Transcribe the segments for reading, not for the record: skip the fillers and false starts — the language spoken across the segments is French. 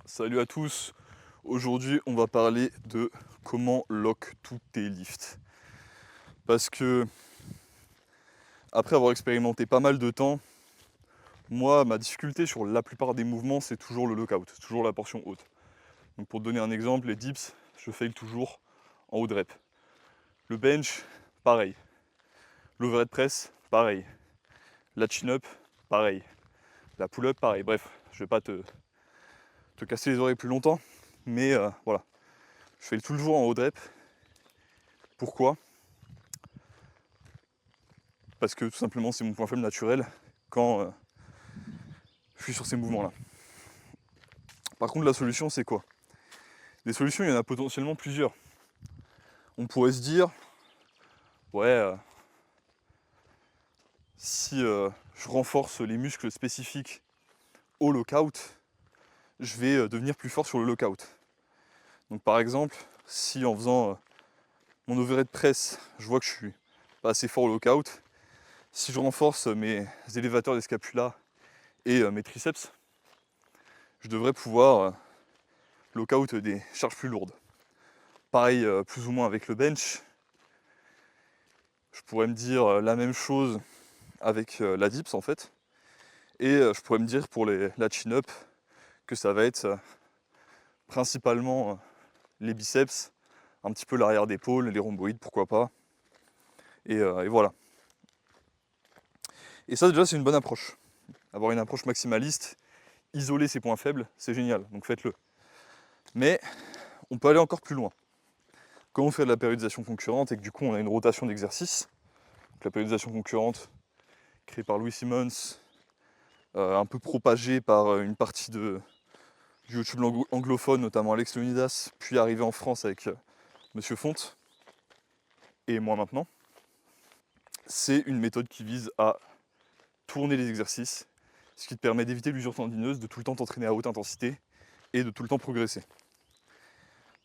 Salut à tous, aujourd'hui on va parler de comment lock tous tes lifts. Parce que après avoir expérimenté pas mal de temps, moi ma difficulté sur la plupart des mouvements c'est toujours le lockout, c'est toujours la portion haute. Donc pour te donner un exemple, les dips, je fail toujours en haut de rep. Le bench, pareil. L'overhead press, pareil. La chin-up, pareil. La pull-up, pareil. Bref, je vais pas te casser les oreilles plus longtemps, mais voilà. Je fais toujours en haut de rep. Pourquoi? Parce que tout simplement c'est mon point faible naturel quand je suis sur ces mouvements-là. Par contre la solution c'est quoi? Des solutions il y en a potentiellement plusieurs. On pourrait se dire, ouais, si je renforce les muscles spécifiques au lockout, je vais devenir plus fort sur le lockout. Donc par exemple, si en faisant mon overhead press, je vois que je suis pas assez fort au lockout, si je renforce mes élévateurs des scapulas et mes triceps, je devrais pouvoir lockout des charges plus lourdes. Pareil, plus ou moins avec le bench. Je pourrais me dire la même chose avec la dips en fait. Et je pourrais me dire pour la chin-up que ça va être principalement les biceps, un petit peu l'arrière d'épaule, les rhomboïdes, pourquoi pas. Et voilà. Et ça déjà c'est une bonne approche. Avoir une approche maximaliste, isoler ses points faibles, c'est génial, donc faites-le. Mais on peut aller encore plus loin. Quand on fait de la périodisation concurrente et que du coup on a une rotation d'exercices, la périodisation concurrente créée par Louis Simmons, un peu propagée par une partie du YouTube anglophone, notamment Alex Leonidas, puis arrivé en France avec Monsieur Fonte, et moi maintenant, c'est une méthode qui vise à tourner les exercices, ce qui te permet d'éviter l'usure tendineuse, de tout le temps t'entraîner à haute intensité et de tout le temps progresser.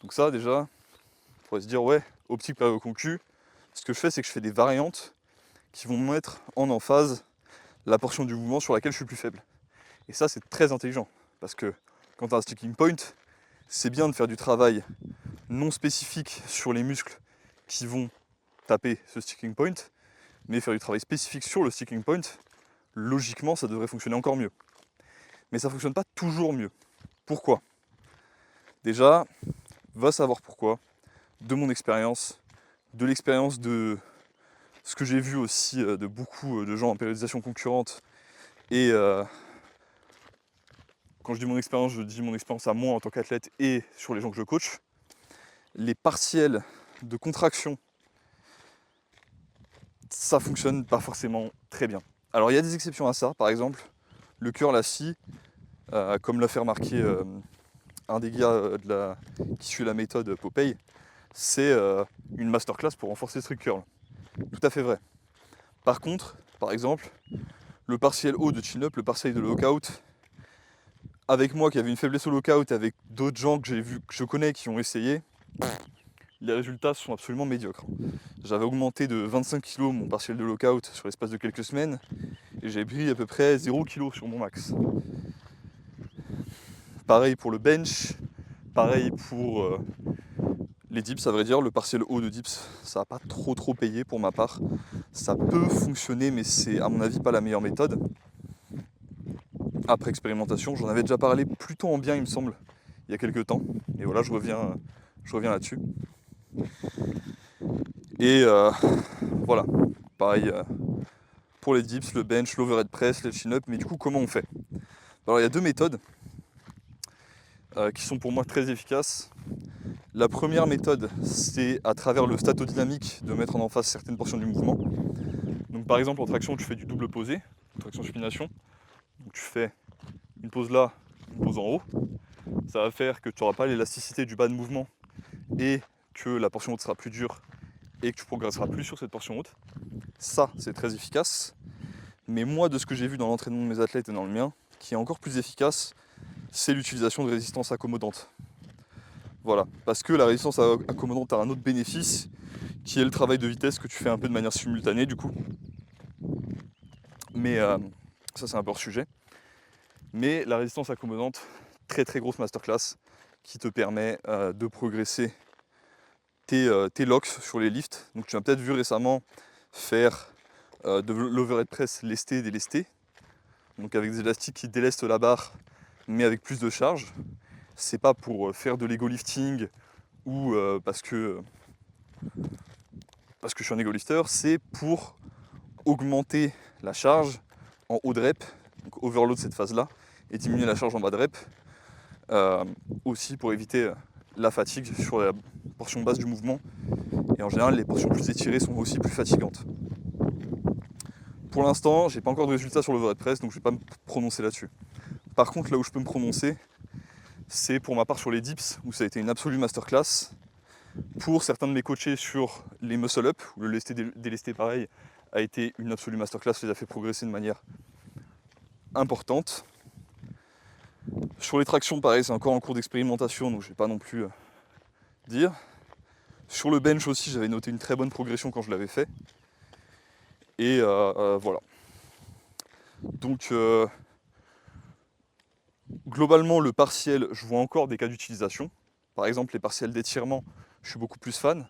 Donc ça déjà, on pourrait se dire ouais, optique période concu, ce que je fais c'est que je fais des variantes qui vont mettre en emphase la portion du mouvement sur laquelle je suis plus faible. Et ça c'est très intelligent, parce que quand tu as un sticking point, c'est bien de faire du travail non spécifique sur les muscles qui vont taper ce sticking point, mais faire du travail spécifique sur le sticking point, logiquement ça devrait fonctionner encore mieux. Mais ça ne fonctionne pas toujours mieux. Pourquoi? Déjà, va savoir pourquoi, de mon expérience, de l'expérience de ce que j'ai vu aussi de beaucoup de gens en périodisation concurrente. Et quand je dis mon expérience, je dis mon expérience à moi en tant qu'athlète et sur les gens que je coach. Les partiels de contraction, ça fonctionne pas forcément très bien. Alors il y a des exceptions à ça, par exemple, le curl assis, comme l'a fait remarquer un des gars qui suit la méthode Popeye, c'est une masterclass pour renforcer ce truc curl. Tout à fait vrai. Par contre, par exemple, le partiel haut de chin-up, le partiel de lockout, avec moi qui avait une faiblesse au lockout, avec d'autres gens que j'ai vu, que je connais qui ont essayé, les résultats sont absolument médiocres. J'avais augmenté de 25 kg mon partiel de lockout sur l'espace de quelques semaines, et j'ai pris à peu près 0 kg sur mon max. Pareil pour le bench, pareil pour les dips, à vrai dire, le partiel haut de dips, ça n'a pas trop payé pour ma part. Ça peut fonctionner, mais c'est à mon avis pas la meilleure méthode. Après expérimentation, j'en avais déjà parlé plutôt en bien, il me semble, il y a quelques temps. Et voilà, je reviens là-dessus. Et voilà, pareil pour les dips, le bench, l'overhead press, les chin-up. Mais du coup, comment on fait? Alors, il y a deux méthodes qui sont pour moi très efficaces. La première méthode, c'est à travers le statodynamique de mettre en emphase certaines portions du mouvement. Donc par exemple en traction, tu fais du double posé, traction supination. Donc tu fais une pose là, une pose en haut. Ça va faire que tu n'auras pas l'élasticité du bas de mouvement et que la portion haute sera plus dure et que tu progresseras plus sur cette portion haute. Ça, c'est très efficace. Mais moi, de ce que j'ai vu dans l'entraînement de mes athlètes et dans le mien, qui est encore plus efficace, c'est l'utilisation de résistance accommodante. Voilà, parce que la résistance accommodante a un autre bénéfice, qui est le travail de vitesse que tu fais un peu de manière simultanée du coup. Mais ça c'est un peu hors sujet. Mais la résistance accommodante, très très grosse masterclass qui te permet de progresser tes locks sur les lifts. Donc tu as peut-être vu récemment faire de l'overhead press lesté, délesté. Donc avec des élastiques qui délestent la barre, mais avec plus de charge. C'est pas pour faire de l'ego lifting ou parce que je suis un ego lifter, c'est pour augmenter la charge en haut de rep, donc overload cette phase-là, et diminuer la charge en bas de rep, aussi pour éviter la fatigue sur la portion basse du mouvement. Et en général, les portions plus étirées sont aussi plus fatigantes. Pour l'instant, j'ai pas encore de résultats sur l'overhead press, donc je vais pas me prononcer là-dessus. Par contre, là où je peux me prononcer, c'est pour ma part sur les dips, où ça a été une absolue masterclass. Pour certains de mes coachés sur les muscle up, où le lesté délesté pareil, a été une absolue masterclass, les a fait progresser de manière importante. Sur les tractions, pareil, c'est encore en cours d'expérimentation, donc je vais pas non plus dire. Sur le bench aussi, j'avais noté une très bonne progression quand je l'avais fait. Et voilà. Donc globalement, le partiel, je vois encore des cas d'utilisation. Par exemple, les partiels d'étirement, je suis beaucoup plus fan.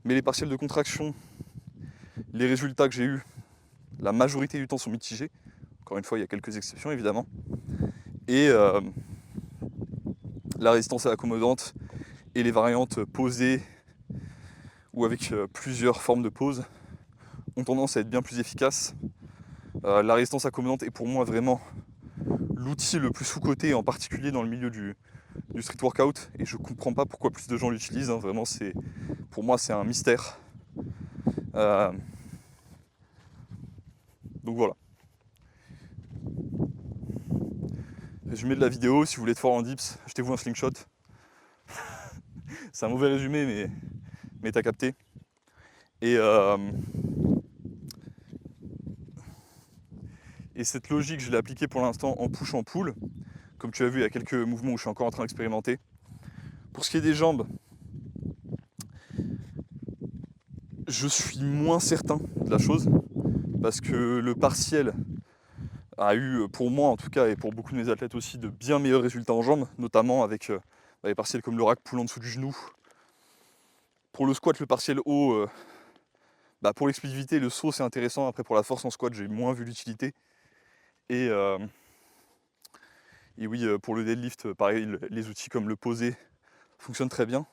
Mais les partiels de contraction, les résultats que j'ai eus, la majorité du temps sont mitigés. Encore une fois, il y a quelques exceptions évidemment. Et la résistance est accommodante et les variantes posées ou avec plusieurs formes de pose ont tendance à être bien plus efficaces. La résistance accommodante est pour moi vraiment l'outil le plus sous-coté, en particulier dans le milieu du street workout, et je comprends pas pourquoi plus de gens l'utilisent, hein. Vraiment, pour moi c'est un mystère. Donc voilà. Résumé de la vidéo, si vous voulez être fort en dips, achetez-vous un slingshot. C'est un mauvais résumé, mais t'as capté. Et cette logique, je l'ai appliquée pour l'instant en push en pull. Comme tu as vu, il y a quelques mouvements où je suis encore en train d'expérimenter. Pour ce qui est des jambes, je suis moins certain de la chose, parce que le partiel a eu, pour moi en tout cas, et pour beaucoup de mes athlètes aussi, de bien meilleurs résultats en jambes, notamment avec les partiels comme le rack pull en dessous du genou. Pour le squat, le partiel haut, pour l'explosivité, le saut c'est intéressant. Après, pour la force en squat, j'ai moins vu l'utilité. Et oui, pour le deadlift, pareil, les outils comme le posé fonctionnent très bien.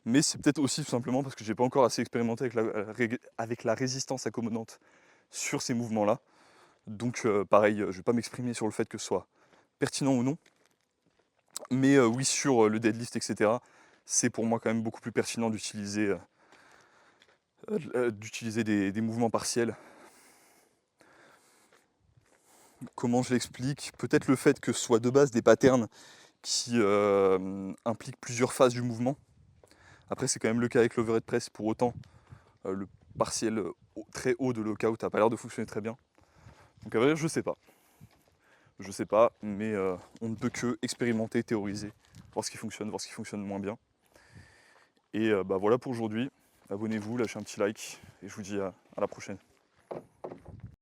Mais c'est peut-être aussi tout simplement parce que j'ai pas encore assez expérimenté avec la résistance accommodante sur ces mouvements-là. Donc pareil, je vais pas m'exprimer sur le fait que ce soit pertinent ou non. Mais oui, sur le deadlift, etc., c'est pour moi quand même beaucoup plus pertinent d'utiliser des mouvements partiels. Comment je l'explique? Peut-être le fait que ce soit de base des patterns qui impliquent plusieurs phases du mouvement. Après, c'est quand même le cas avec l'overhead press. Pour autant, le partiel très haut de lockout n'a pas l'air de fonctionner très bien. Donc à vrai dire, je sais pas. Je sais pas, mais on ne peut que expérimenter, théoriser, voir ce qui fonctionne moins bien. Et voilà pour aujourd'hui. Abonnez-vous, lâchez un petit like, et je vous dis à la prochaine.